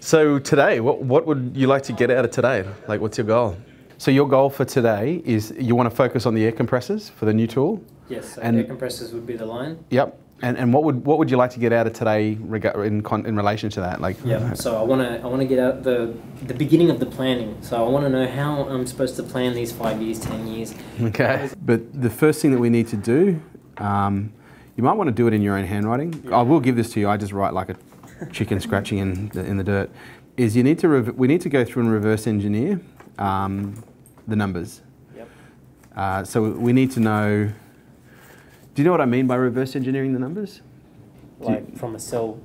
So today, what would you like to get out of today? Like, what's your goal? So your goal for today is you want to focus on the air compressors for the new tool? Yes, so air compressors would be the line. Yep. And what would you like to get out of today in relation to that? Like, yeah. So I want to get out the beginning of the planning. So I want to know how I'm supposed to plan these 5 years, 10 years. Okay. But the first thing that we need to do, you might want to do it in your own handwriting. Yeah. I will give this to you. I just write like a chicken scratching in the dirt. Is we need to go through and reverse engineer the numbers. Yep. So we need to know. Do you know what I mean by reverse engineering the numbers? Like from a sell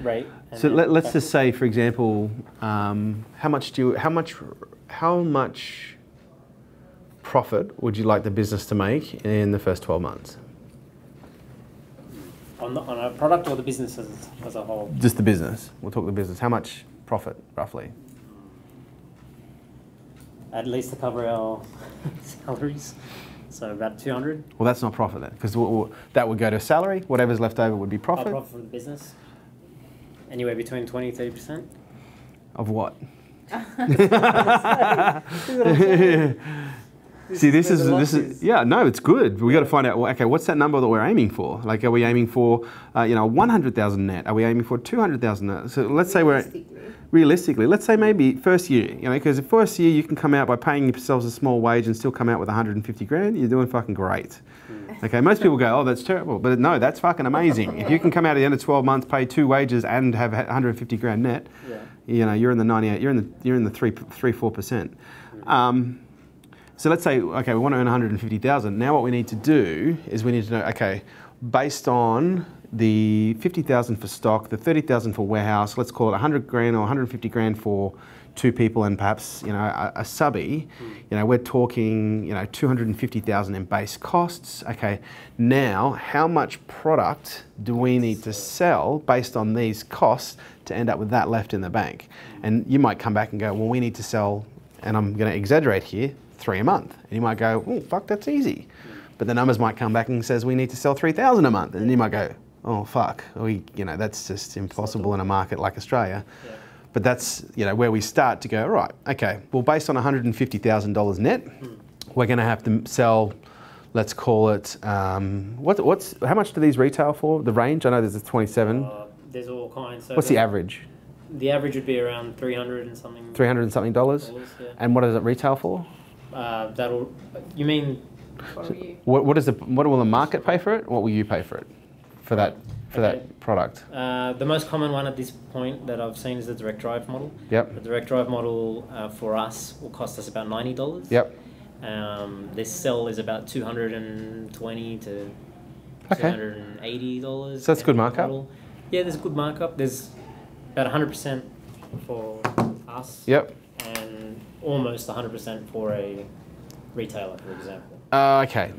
rate. So let's just say, for example, how much profit would you like the business to make in the first 12 months? On a product or the business as a whole? Just the business. We'll talk the business. How much profit, roughly? At least to cover our salaries. So about 200. Well, that's not profit then, because that would go to salary. Whatever's left over would be profit. Profit for the business. Anywhere between 20–30%. Of what? See, this is yeah, no, it's good. We got to find out. Well, okay, what's that number that we're aiming for? Like, are we aiming for 100,000 net? Are we aiming for 200,000 net? So let's say realistically, let's say maybe first year. Because the first year you can come out by paying yourselves a small wage and still come out with 150 grand. You're doing fucking great. Okay, most people go, oh, that's terrible, but no, that's fucking amazing. If you can come out at the end of 12 months, pay 2 wages and have 150 grand net, you're in the 98. You're in the 3–4%. So let's say, okay, we want to earn 150,000. Now what we need to do is we need to know, okay, based on the 50,000 for stock, the 30,000 for warehouse, let's call it 100 grand or 150 grand for 2 people and perhaps, a subby, we're talking, 250,000 in base costs. Okay, now how much product do we need to sell based on these costs to end up with that left in the bank? And you might come back and go, well, we need to sell, and I'm going to exaggerate here, 3 a month. And you might go, oh, fuck, that's easy. But the numbers might come back and says we need to sell 3,000 a month. And you might go, oh, fuck, that's just impossible in a market like Australia. Yeah. But that's, where we start to go, right, okay, well, based on $150,000 net, we're going to have to sell, let's call it, how much do these retail for? The range? I know there's a 27. There's all kinds. So what's the average? The average would be around 300 and something. $300 and something dollars? Yeah. And what does it retail for? You mean? What will the market pay for it? What will you pay for it? For that product? The most common one at this point that I've seen is the direct drive model. Yep. The direct drive model for us will cost us about $90. Yep. This cell is about $220 to $280. So that's a good markup. Yeah, there's a good markup. There's about 100% for us. Yep. And almost 100% for a retailer, for example. Okay,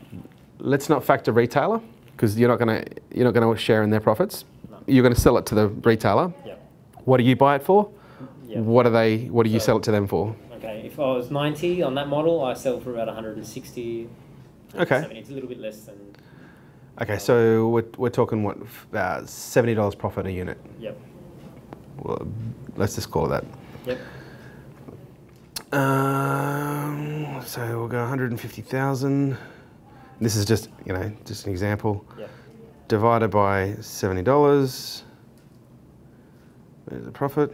let's not factor retailer because you're not going to share in their profits. No. You're going to sell it to the retailer. Yep. What do you buy it for? Yep. What do you sell it to them for? Okay, if I was 90 on that model, I sell for about 160. Okay. 70. It's a little bit less than. Okay, so we're talking what, $70 profit a unit. Yep. Well, let's just call it that. Yep. So we'll go 150,000. This is just, just an example. Yep. Divided by $70. There's the profit.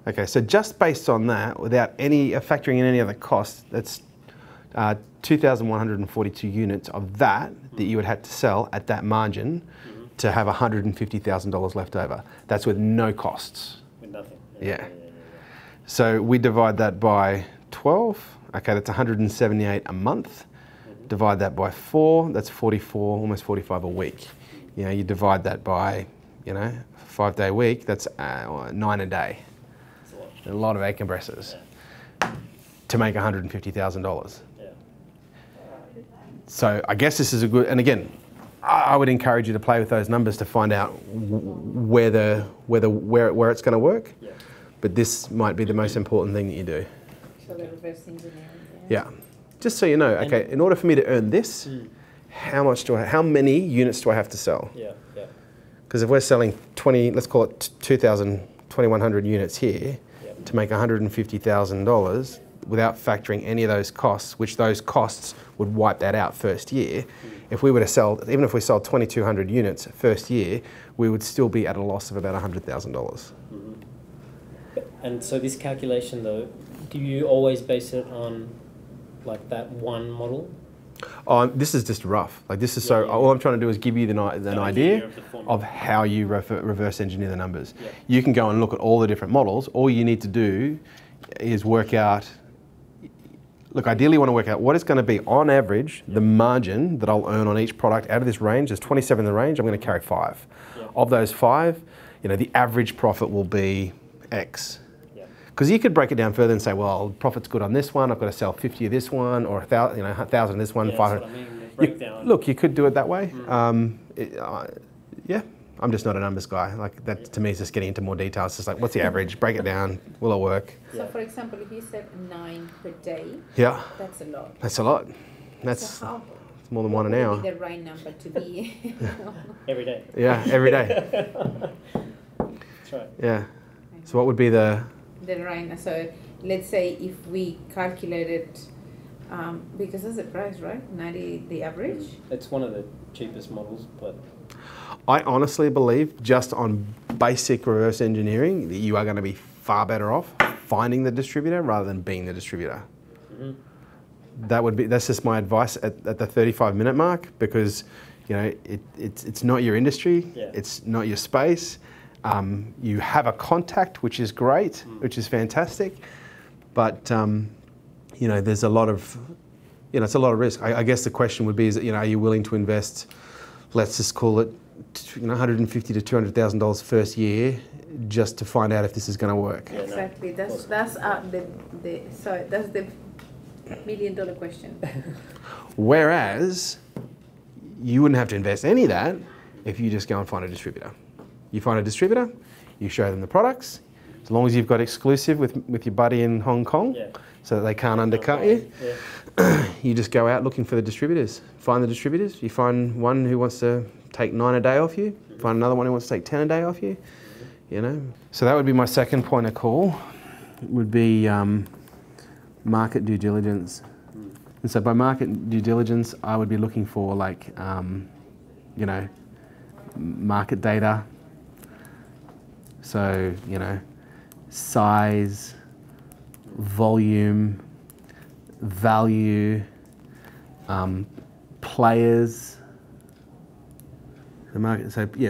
Okay, so just based on that, without factoring in any other costs, that's 2,142 units of that you would have to sell at that margin to have $150,000 left over. That's with no costs. With nothing. Yeah. So we divide that by 12. Okay, that's 178 a month. Divide that by 4. That's 44, almost 45 a week. You divide that by, 5-day week. That's 9 a day. A lot of air compressors to make $150,000. Yeah. So I guess this is a good. And again, I would encourage you to play with those numbers to find out where it's going to work. Yeah. But this might be the most important thing that you do. So the reverse engineering. Yeah. Just so you know, okay, in order for me to earn this, how many units do I have to sell? Yeah, yeah. Because if we're selling 20, let's call it 2,000 2,100 units here to make $150,000 without factoring any of those costs, which those costs would wipe that out first year. If we were to sell, even if we sold 2,200 units first year, we would still be at a loss of about $100,000. And so this calculation though, do you always base it on like that one model? Oh, this is just rough. Like this is all I'm trying to do is give you an idea of how you reverse engineer the numbers. Yeah. You can go and look at all the different models. All you need to do is work out, look, ideally you want to work out what is going to be on average the margin that I'll earn on each product out of this range. There's 27 in the range, I'm going to carry 5. Yeah. Of those 5, the average profit will be X. Because you could break it down further and say, well, profit's good on this one, I've got to sell 50 of this one, or 1,000 of this one, 500. That's what I mean, the breakdown. Look, you could do it that way. Yeah, I'm just not a numbers guy. Like that to me is just getting into more details. It's just like, what's the average? Break it down. Will it work? So, for example, if you said 9 per day, Yeah, that's a lot. that's a lot. That's So how it's more than one an hour. would be the right number to be? Every day. Yeah, every day. That's right. Yeah. So what would be the right. So let's say if we calculated, because that's the price, right? 90 the average. It's one of the cheapest models, but I honestly believe just on basic reverse engineering that you are going to be far better off finding the distributor rather than being the distributor. That's just my advice at the 35-minute mark, because it's not your industry, it's not your space. You have a contact, which is great, which is fantastic, but there's a lot of it's a lot of risk. I guess the question would be, is that, are you willing to invest, let's just call it $150,000 to $200,000 first year just to find out if this is going to work? Yeah, Exactly. no, That's the $1 million question. Whereas you wouldn't have to invest any of that if you just go and find a distributor. You find a distributor, you show them the products, as long as you've got exclusive with your buddy in Hong Kong, so that they can't undercut you. You just go out looking for the distributors. Find the distributors. You find one who wants to take 9 a day off you. Find another one who wants to take 10 a day off you. So that would be my second point of call. Would be market due diligence. And so by market due diligence, I would be looking for market data. So size, volume, value, players.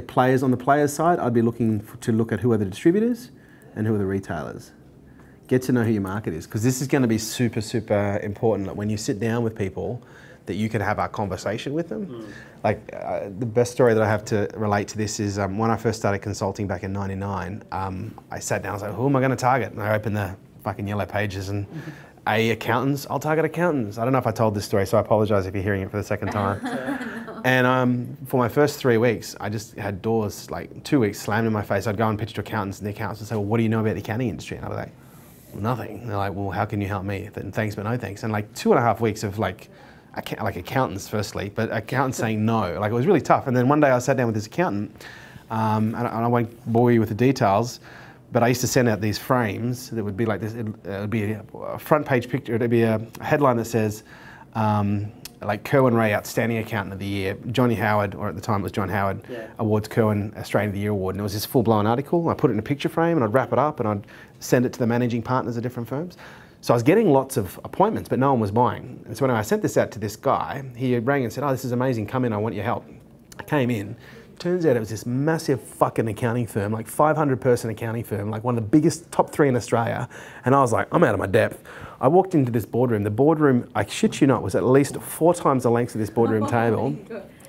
Players on the players side, I'd be looking to look at who are the distributors and who are the retailers. Get to know who your market is, because this is going to be super, super important. Like when you sit down with people, that you can have a conversation with them. The best story that I have to relate to this is when I first started consulting back in '99, I sat down, I was like, who am I going to target? And I opened the fucking yellow pages and accountants, I'll target accountants. I don't know if I told this story, so I apologize if you're hearing it for the second time. No. And for my first 3 weeks, I just had doors, 2 weeks slammed in my face. I'd go and pitch to accountants, and the accountants would say, well, what do you know about the accounting industry? And I was like, well, nothing. And they're like, well, how can you help me? And thanks, but no thanks. And 2.5 weeks of accountants firstly, but accountants saying no. It was really tough. And then one day I sat down with this accountant, and I won't bore you with the details, but I used to send out these frames that would be like this. It would be a front page picture. It would be a headline that says, Kerwin Ray, Outstanding Accountant of the Year. Johnny Howard, or at the time it was John Howard, awards Kerwin Australian of the Year award. And it was this full-blown article. I put it in a picture frame and I'd wrap it up and I'd send it to the managing partners of different firms. So I was getting lots of appointments, but no one was buying. And so when I sent this out to this guy, he rang and said, oh, this is amazing, come in, I want your help. I came in. Turns out it was this massive fucking accounting firm, 500-person accounting firm, one of the biggest, top 3 in Australia. And I was like, I'm out of my depth. I walked into this boardroom. The boardroom, I shit you not, was at least 4 times the length of this boardroom table.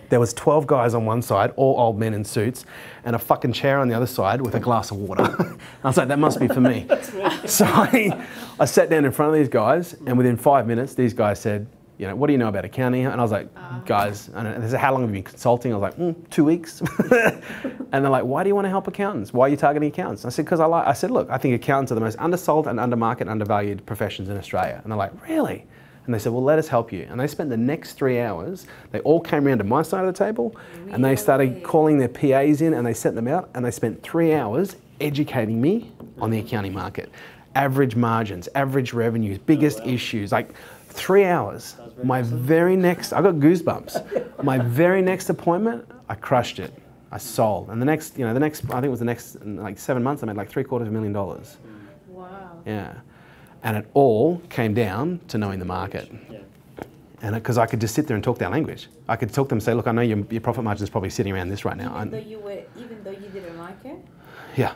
There was 12 guys on one side, all old men in suits, and a fucking chair on the other side with a glass of water. I was like, that must be for me. So I sat down in front of these guys, and within 5 minutes, these guys said, what do you know about accounting? And I was like, guys, and they said, how long have you been consulting? I was like, 2 weeks. And they're like, why do you want to help accountants? Why are you targeting accountants? I said, because I said, look, I think accountants are the most undersold and undermarket, undervalued professions in Australia. And they're like, really? And they said, well, let us help you. And they spent the next 3 hours, they all came around to my side of the table, and they started calling their PAs in, and they sent them out, and they spent 3 hours educating me on the accounting market. Average margins, average revenues, biggest issues, like 3 hours. My very next, I got goosebumps. My very next appointment, I crushed it. I sold. And the next, I think it was the next, like 7 months, I made like $750,000. Wow. Yeah. And it all came down to knowing the market. Yeah. And because I could just sit there and talk their language. I could talk to them and say, look, I know your profit margin is probably sitting around this right now. Even though you didn't like it? Yeah.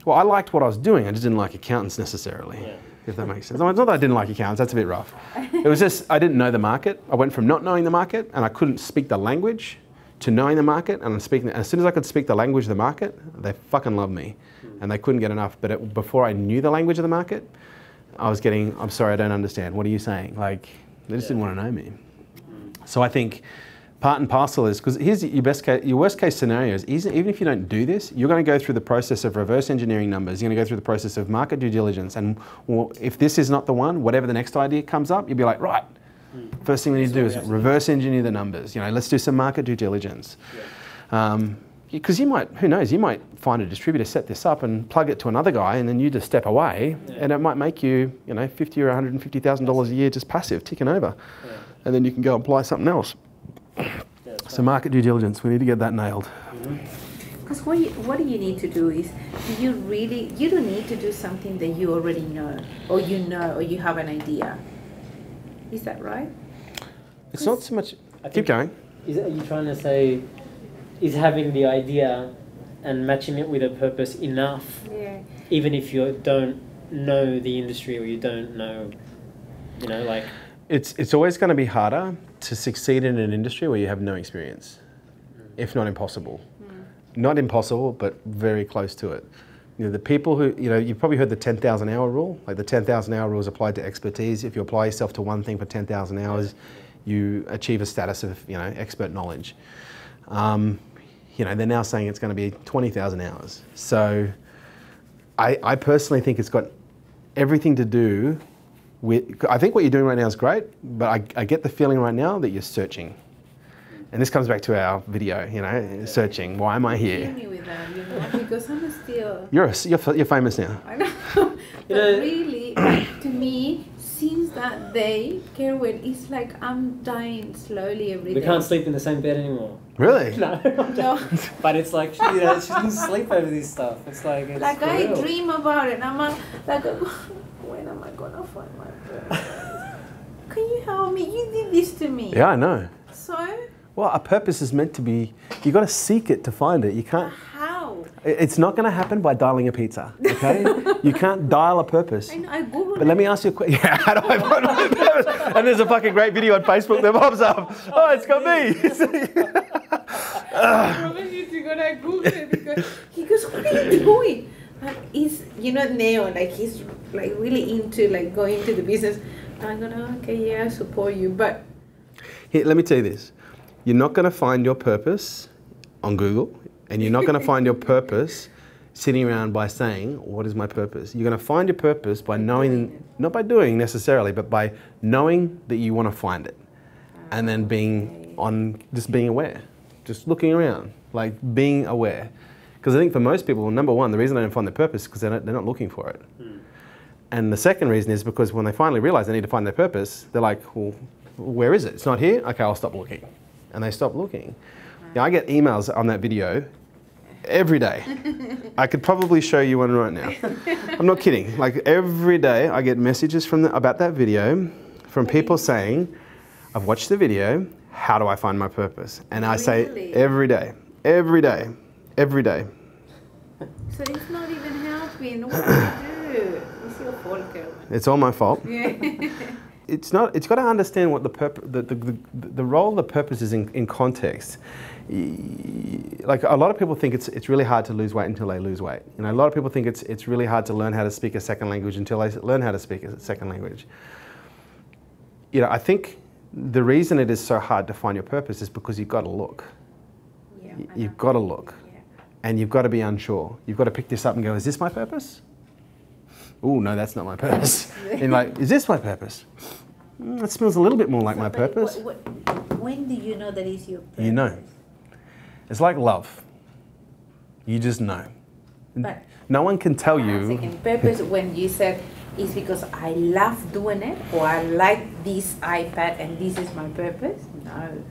Well, I liked what I was doing. I just didn't like accountants necessarily, if that makes sense. It's not that I didn't like accountants, that's a bit rough. It was just, I didn't know the market. I went from not knowing the market and I couldn't speak the language to knowing the market, and as soon as I could speak the language of the market, they fucking loved me and they couldn't get enough. But before I knew the language of the market, I was getting, I'm sorry, I don't understand. What are you saying? Like, they just didn't want to know me. So I think part and parcel is, because here's your worst case scenario is, even if you don't do this, you're going to go through the process of reverse engineering numbers. You're going to go through the process of market due diligence. And if this is not the one, whatever the next idea comes up, you'll be like, right, first thing we need to do is reverse engineer the numbers. Let's do some market due diligence. Because you might, who knows, you might find a distributor, set this up and plug it to another guy, and then you just step away, and it might make you, $50,000 or $150,000 a year just passive, ticking over. And then you can go apply something else. So market due diligence, we need to get that nailed. Because what do you need to do is, you don't need to do something that you already know, or you have an idea. Is that right? It's not so much, keep going. Are you trying to say, is having the idea and matching it with a purpose enough, even if you don't know the industry or you don't know, like... It's always going to be harder to succeed in an industry where you have no experience, if not impossible. Not impossible, but very close to it. The people who, you've probably heard the 10,000 hour rule. Like the 10,000 hour rule is applied to expertise. If you apply yourself to one thing for 10,000 hours, you achieve a status of, expert knowledge. They're now saying it's going to be 20,000 hours. So I personally think it's got everything to do with, I think what you're doing right now is great, but I get the feeling right now that you're searching. And this comes back to our video, searching. Why am I here? Kill me with that, because I'm still... You're famous now. I know. But really, to me, since that day, Kerwin, it's like I'm dying slowly every day. We can't sleep in the same bed anymore. Really? No. But it's like, she doesn't sleep over this stuff. It's like, it's like I dream about it. I'm like, when am I gonna find my purpose? Can you help me? You did this to me. Yeah, I know. So? Well, a purpose is meant to be, you got to seek it to find it. You can't. How? It's not going to happen by dialing a pizza, okay? You can't dial a purpose. I know, I Googled But let me ask you a question. Yeah, how do I find my purpose? And there's a fucking great video on Facebook that pops up. Oh, it's got me. I promise you to go and Google it, because he goes, what are you doing? Like, he's, Neo, like he's like really into like going to the business. I'm gonna, okay, yeah, I support you, but... Here, let me tell you this. You're not going to find your purpose on Google, and you're not going to find your purpose sitting around by saying, what is my purpose? You're going to find your purpose by knowing, not by doing necessarily, but by knowing that you want to find it. And then just being aware, just looking around, like being aware. Because I think for most people, number one, the reason they don't find their purpose is because they're not looking for it. And the second reason is because when they finally realize they need to find their purpose, they're like, well, where is it? It's not here? Okay, I'll stop looking. And they stop looking. Now, I get emails on that video every day. I could probably show you one right now. I'm not kidding. Like every day I get messages about that video from people saying, I've watched the video, how do I find my purpose? And I say every day. So it's not even helping. What do you do? It's your fault, Kerwin. It's all my fault. Yeah. It's got to understand what the role of the purpose is in context. Like a lot of people think it's really hard to lose weight until they lose weight. A lot of people think it's really hard to learn how to speak a second language until they learn how to speak a second language. I think the reason it is so hard to find your purpose is because you've got to look. Yeah, you've got to look. Yeah. And you've got to be unsure. You've got to pick this up and go, is this my purpose? Oh, no, that's not my purpose. And like, is this my purpose? It smells a little bit more like my purpose. When do you know that is your purpose? You know. It's like love. You just know. But no one can tell one you. second, purpose, when you said, is because I love doing it, or I like this iPad and this is my purpose? No.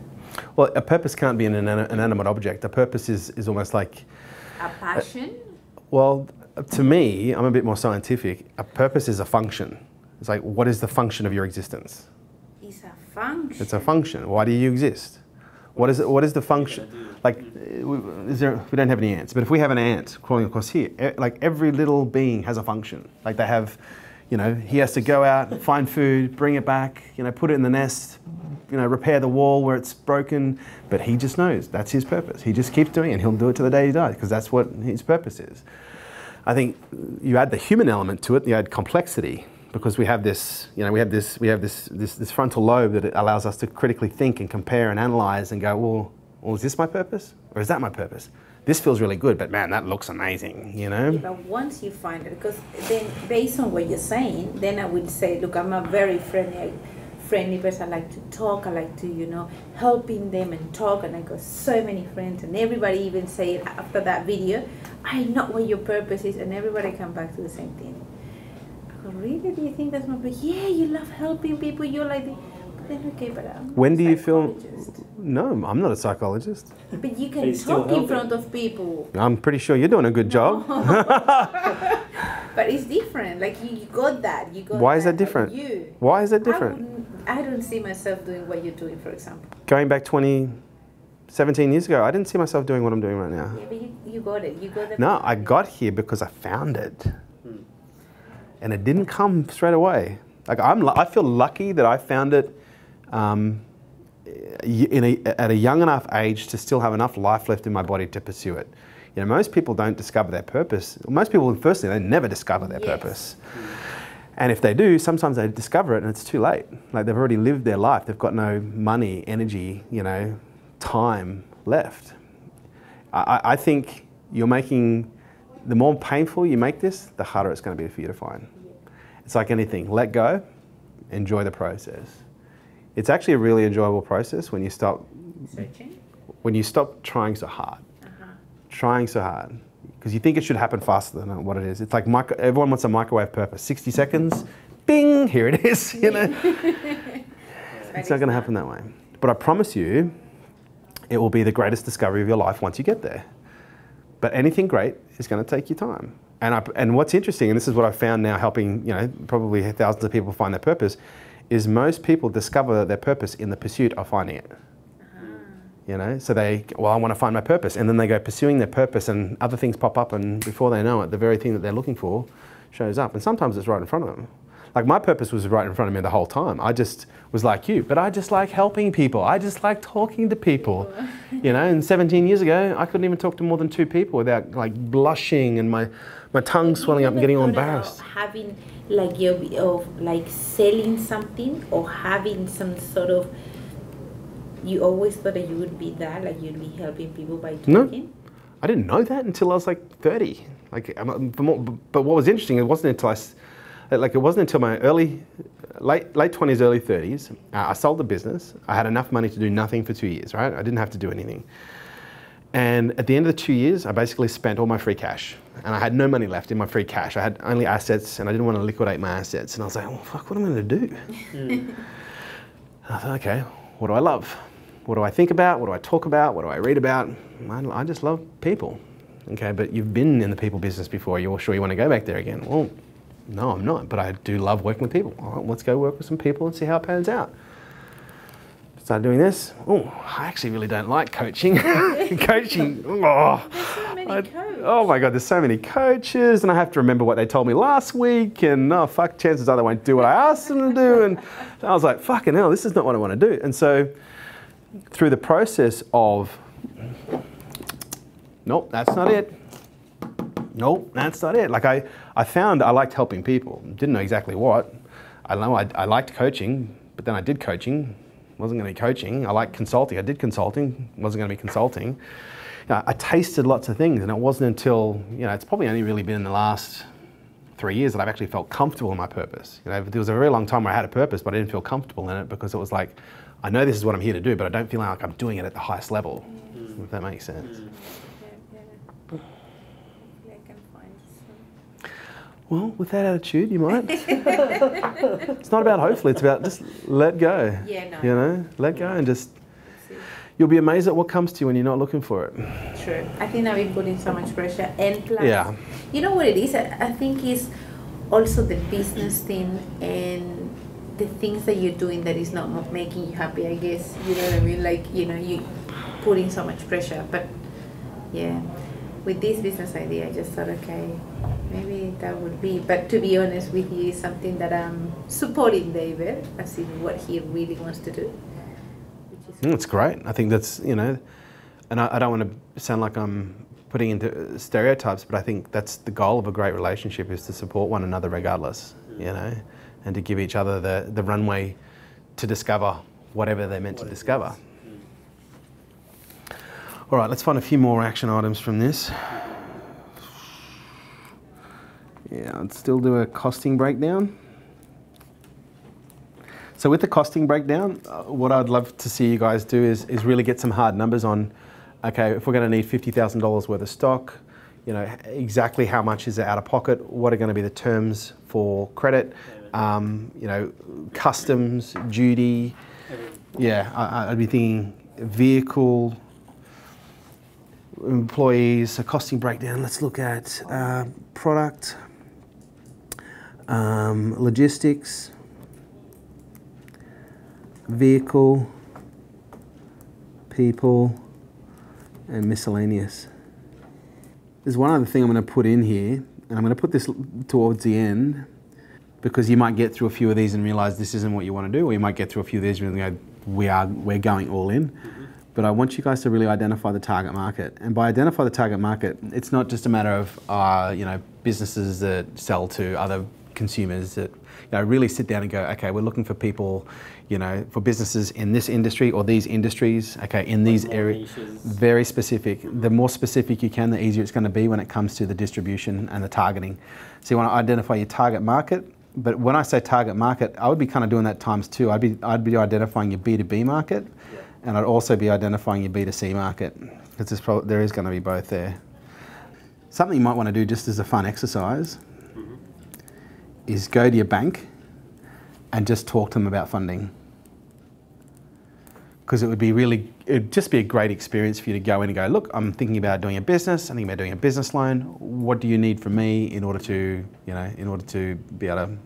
Well, a purpose can't be an inanimate object. A purpose is almost like... A passion? Well, to me, I'm a bit more scientific. A purpose is a function. It's like, what is the function of your existence? It's a function. It's a function. Why do you exist? What is it? What is the function? Like, we don't have any ants, but if we have an ant crawling across here, like every little being has a function. Like they have, you know, he has to go out, find food, bring it back, you know, put it in the nest, you know, repair the wall where it's broken, but he just knows that's his purpose. He just keeps doing it, and he'll do it to the day he dies, because that's what his purpose is. I think you add the human element to it, you add complexity, because we have this, you know, we have this frontal lobe that allows us to critically think and compare and analyze and go, well, is this my purpose, or is that my purpose? This feels really good, but man, that looks amazing, you know? Yeah, but once you find it, because then based on what you're saying, then I would say, look, I'm a very friendly person. I like to talk, I like to, you know, helping them and talk, and I got so many friends, and everybody even say after that video, I know what your purpose is, and everybody come back to the same thing. I go, really, do you think that's my purpose? Yeah, you love helping people, you're like the, but then okay, but I'm not When a do you feel, psychologist. No, I'm not a psychologist. But you But can it's still talk in helping. front of people. I'm pretty sure you're doing a good job. But it's different. Like you got that. You got. Why is that like different? you. Why is that different? I don't see myself doing what you're doing, for example. Going back 17 years ago, I didn't see myself doing what I'm doing right now. Yeah, but you got it. You got it. No, I got here because I found it. And it didn't come straight away. Like I feel lucky that I found it at a young enough age to still have enough life left in my body to pursue it. You know, most people don't discover their purpose. Most people, firstly, they never discover their purpose. And if they do, sometimes they discover it and it's too late. Like they've already lived their life. They've got no money, energy, you know, time left. I think you're making, the more painful you make this, the harder it's going to be for you to find. It's like anything. Let go, enjoy the process. It's actually a really enjoyable process when you stop Searching. when you stop trying so hard. Trying so hard. Because you think it should happen faster than what it is. It's like everyone wants a microwave purpose. 60 seconds, bing, here it is, you know. It's not going to happen that way. But I promise you, it will be the greatest discovery of your life once you get there. But anything great is going to take you time. And what's interesting, and this is what I've found now helping, you know, probably thousands of people find their purpose, is most people discover their purpose in the pursuit of finding it. You know, so I want to find my purpose, and then they go pursuing their purpose, and other things pop up, and before they know it, the very thing that they're looking for shows up. And sometimes it's right in front of them. Like my purpose was right in front of me the whole time. I just was like you, but I just like helping people. I just like talking to people. You know, and 17 years ago, I couldn't even talk to more than 2 people without like blushing and my tongue swelling up and getting all embarrassed. Having like like selling something or having some sort of. You always thought that you would be that, like you'd be helping people by talking? No, I didn't know that until I was like 30. Like, but what was interesting, it wasn't until my late 20s, early 30s, I sold the business. I had enough money to do nothing for 2 years, right? I didn't have to do anything. And at the end of the 2 years, I basically spent all my free cash. And I had no money left in my free cash. I had only assets, and I didn't want to liquidate my assets. And I was like, oh, fuck, what am I going to do? And I thought, okay, what do I love? What do I think about? What do I talk about? What do I read about? I just love people. Okay, but you've been in the people business before. You're sure you want to go back there again? Well, no, I'm not, but I do love working with people. All right, let's go work with some people and see how it pans out. Started doing this. Oh, I actually really don't like coaching. Coaching, oh. There's so many coaches. Oh my God, there's so many coaches, and I have to remember what they told me last week, and oh fuck, chances are they won't do what I asked them to do, and I was like, fucking hell, this is not what I want to do. And so, through the process of, nope, that's not it. Nope, that's not it. Like I found I liked helping people. Didn't know exactly what. I know I liked coaching, but then I did coaching. Wasn't going to be coaching. I liked consulting. I did consulting. Wasn't going to be consulting. I tasted lots of things, and it wasn't until, you know, it's probably only really been in the last 3 years that I've actually felt comfortable in my purpose. You know, there was a very long time where I had a purpose, but I didn't feel comfortable in it because it was like, I know this is what I'm here to do, but I don't feel like I'm doing it at the highest level, if that makes sense. Yeah. I can find Well, with that attitude, you might. It's not about hopefully, it's about just let go. Yeah, no. You know, let go and just, you'll be amazed at what comes to you when you're not looking for it. True. I think I've been putting so much pressure. And plus, Yeah. you know what it is? I think it's also the business thing and the things that you're doing that is not making you happy, I guess. You know what I mean? Like, you know, you putting so much pressure. But yeah, with this business idea, I just thought, okay, maybe that would be. But to be honest with you, it's something that I'm supporting David as in what he really wants to do. It's great. I think that's, you know, and I don't want to sound like I'm putting into stereotypes, but I think that's the goal of a great relationship, is to support one another regardless, you know, and to give each other the runway to discover whatever they're meant to discover. All right, let's find a few more action items from this. Yeah, I'd still do a costing breakdown. So with the costing breakdown, what I'd love to see you guys do is really get some hard numbers on, okay, if we're going to need $50,000 worth of stock, you know, exactly how much is it out of pocket, what are going to be the terms for credit, you know, customs, duty. Yeah, I'd be thinking vehicle, employees, a costing breakdown. Let's look at product, logistics, vehicle, people, and miscellaneous. There's one other thing I'm going to put in here, and I'm going to put this towards the end, because you might get through a few of these and realize this isn't what you want to do, or you might get through a few of these and go, we're going all in. But I want you guys to really identify the target market. And by identify the target market, it's not just a matter of you know, businesses that sell to other consumers, that, you know, really sit down and go, okay, we're looking for people, you know, for businesses in this industry or these industries, okay, in these areas, very specific. The more specific you can, the easier it's going to be when it comes to the distribution and the targeting. So you want to identify your target market. But when I say target market, I would be kind of doing that times two. I'd be identifying your B2B market, and I'd also be identifying your B2C market, because there is going to be both there. Something you might want to do just as a fun exercise is go to your bank and just talk to them about funding. Because it'd just be a great experience for you to go in and go, look, I'm thinking about doing a business, I'm thinking about doing a business loan. What do you need from me in order to, you know, in order to be able to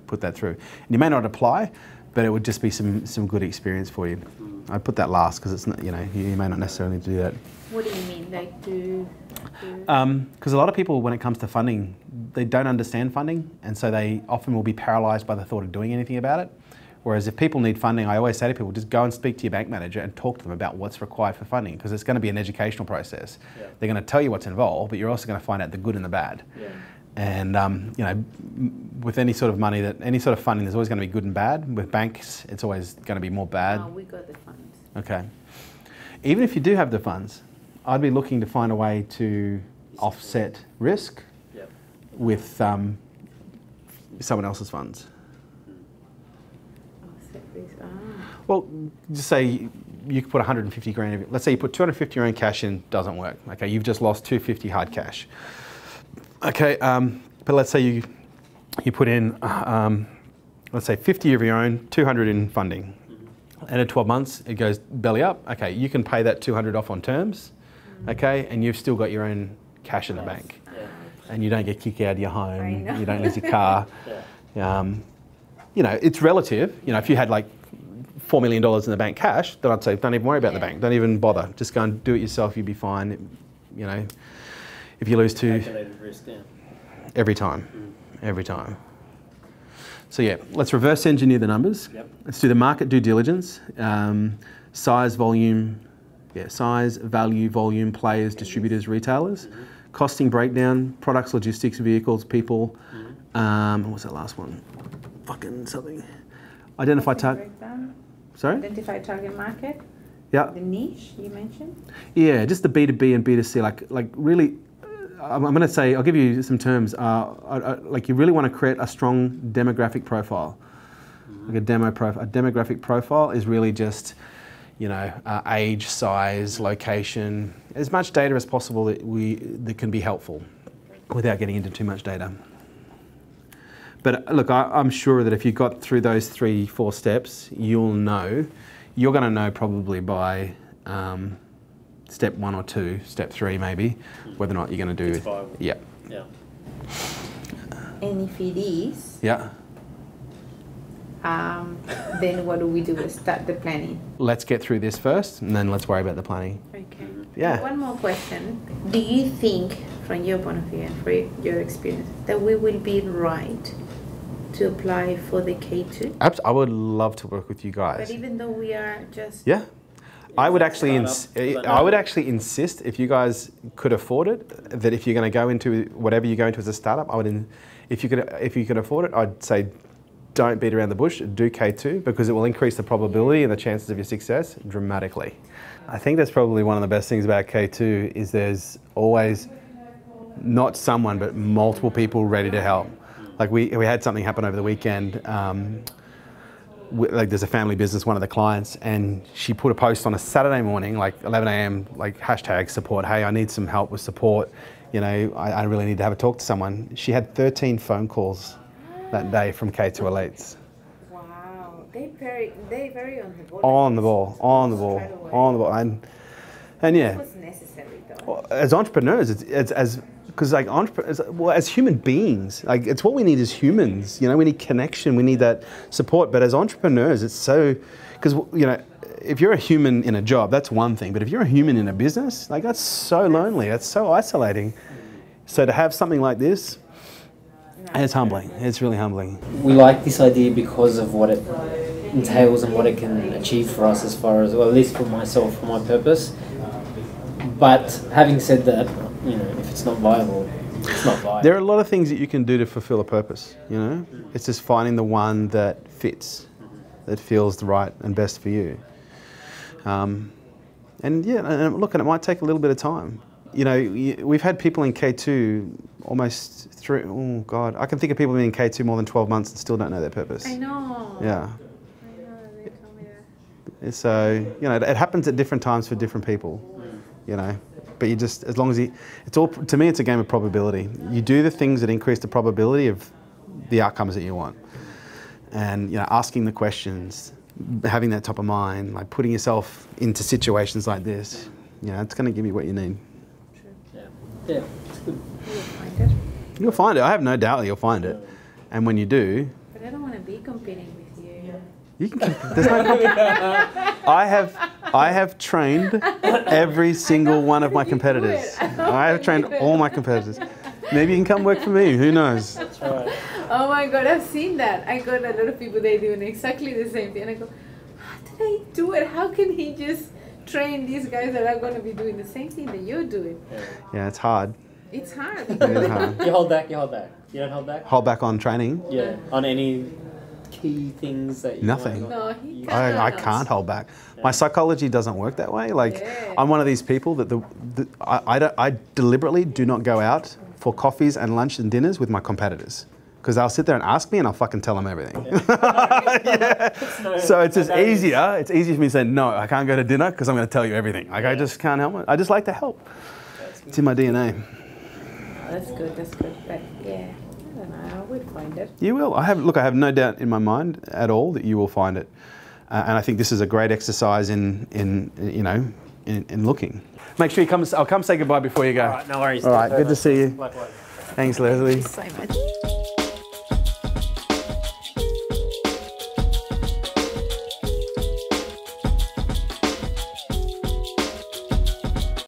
put that through? And you may not apply, but it would just be some good experience for you. I put that last because it's not, you know, you may not necessarily need to do that. What do you mean, like to? Because a lot of people, when it comes to funding, they don't understand funding, and so they often will be paralysed by the thought of doing anything about it. Whereas if people need funding, I always say to people, just go and speak to your bank manager and talk to them about what's required for funding, because it's going to be an educational process. Yeah. They're going to tell you what's involved, but you're also going to find out the good and the bad. Yeah. And you know, with any sort of money, any sort of funding, there's always going to be good and bad. With banks, it's always going to be more bad. No, we got the funds. Okay. Even if you do have the funds, I'd be looking to find a way to offset risk with someone else's funds. Well, just say you could put 150 grand. Let's say you put 250 grand cash in, doesn't work. Okay, you've just lost 250 hard cash. Okay, but let's say you put in, let's say 50 of your own, 200 in funding. And in 12 months, it goes belly up. Okay, you can pay that 200 off on terms. Okay, and you've still got your own cash in the bank. And you don't get kicked out of your home. You don't lose your car. You know, it's relative. You know, if you had like $4 million in the bank cash, then I'd say don't even worry about the bank. Don't even bother. Just go and do it yourself. You'll be fine. You know, if you lose Calculated risk, every time, every time. So yeah, let's reverse engineer the numbers. Let's do the market due diligence, size, volume, size, value, volume, players, distributors, retailers, costing breakdown, products, logistics, vehicles, people. What was that last one? Fucking something. Identify target. Sorry? Identify target market. Yeah. The niche you mentioned. Yeah, just the B2B and B2C. Like really, I'm going to say, I'll give you some terms. Like you really want to create a strong demographic profile. Like a demographic profile is really just, you know, age, size, location, as much data as possible that can be helpful without getting into too much data. But look, I'm sure that if you got through those 3-4 steps, you're going to know probably by step 1 or 2, step 3 maybe, whether or not you're going to do It's viable. Yeah. Yeah. And if it is, Yeah. then what do we do? Start the planning. Let's get through this first, and then let's worry about the planning. Okay. Yeah. One more question. Do you think, from your point of view and from your experience, that we will be right to apply for the K2? I would love to work with you guys. But even though we are just... Yeah. I would that actually startup? I would actually insist, if you guys could afford it, that if you're going to go into whatever you go into as a startup, if you could afford it, I'd say don't beat around the bush, do K2, because it will increase the probability and the chances of your success dramatically. I think that's probably one of the best things about K2 is there's always not someone but multiple people ready to help. Like we had something happen over the weekend. Like there's a family business, one of the clients, and she put a post on a Saturday morning, like 11 a.m, like hashtag support. Hey, I need some help with support. You know, I really need to have a talk to someone. She had 13 phone calls that day from K2 elites. Wow. They very on the ball. On the ball. And yeah. It was necessary though. As entrepreneurs, because like as human beings, like it's what we need as humans. You know, we need connection, we need that support. But as entrepreneurs, it's so, because you know, if you're a human in a job, that's one thing. But if you're a human in a business, like that's so lonely, that's so isolating. So to have something like this, it's humbling. It's really humbling. We like this idea because of what it entails and what it can achieve for us as far as, well, at least for myself, for my purpose. But having said that, you know, if it's not viable, it's not viable. There are a lot of things that you can do to fulfill a purpose, you know? It's just finding the one that fits, that feels the right and best for you. And yeah, and look, and it might take a little bit of time. You know, we've had people in K2 almost through, oh God, I can think of people being in K2 more than 12 months and still don't know their purpose. I know. Yeah. I know, they told me that. So, you know, it happens at different times for different people, you know. But you just, as long as it's all, to me, it's a game of probability. You do the things that increase the probability of the outcomes that you want. And, you know, asking the questions, having that top of mind, like putting yourself into situations like this, you know, it's going to give you what you need. Yeah, it's good. You'll find it. You'll find it. I have no doubt that you'll find it. And when you do, But I don't want to be competing with you. you can. There's no I have trained every single one of my competitors. I have trained all my competitors. Maybe you can come work for me. Who knows? That's right. Oh my God, I've seen that. I got a lot of people, they doing exactly the same thing. And I go, how did I do it? How can he just train these guys that are going to be doing the same thing that you're doing? Yeah, it's hard. It's hard. It is hard. You hold back, you hold back. You don't hold back? Hold back on training. Yeah. On any key things that you Nothing. No, he I can't. can't hold back. My psychology doesn't work that way. Like, Yeah. I'm one of these people that I deliberately do not go out for coffees and lunch and dinners with my competitors. Because they'll sit there and ask me and I'll fucking tell them everything. Yeah. So it's just easier. It's easier for me to say, no, I can't go to dinner because I'm going to tell you everything. Like, I just can't help it. I just like to help. It's in my DNA. That's good, but yeah, I don't know, I would find it. You will. I have no doubt in my mind at all that you will find it. And I think this is a great exercise in looking. Make sure you come. I'll come say goodbye before you go. All right, no worries. All right, good to see you. Likewise. Thanks, Leslie. Thank you so much.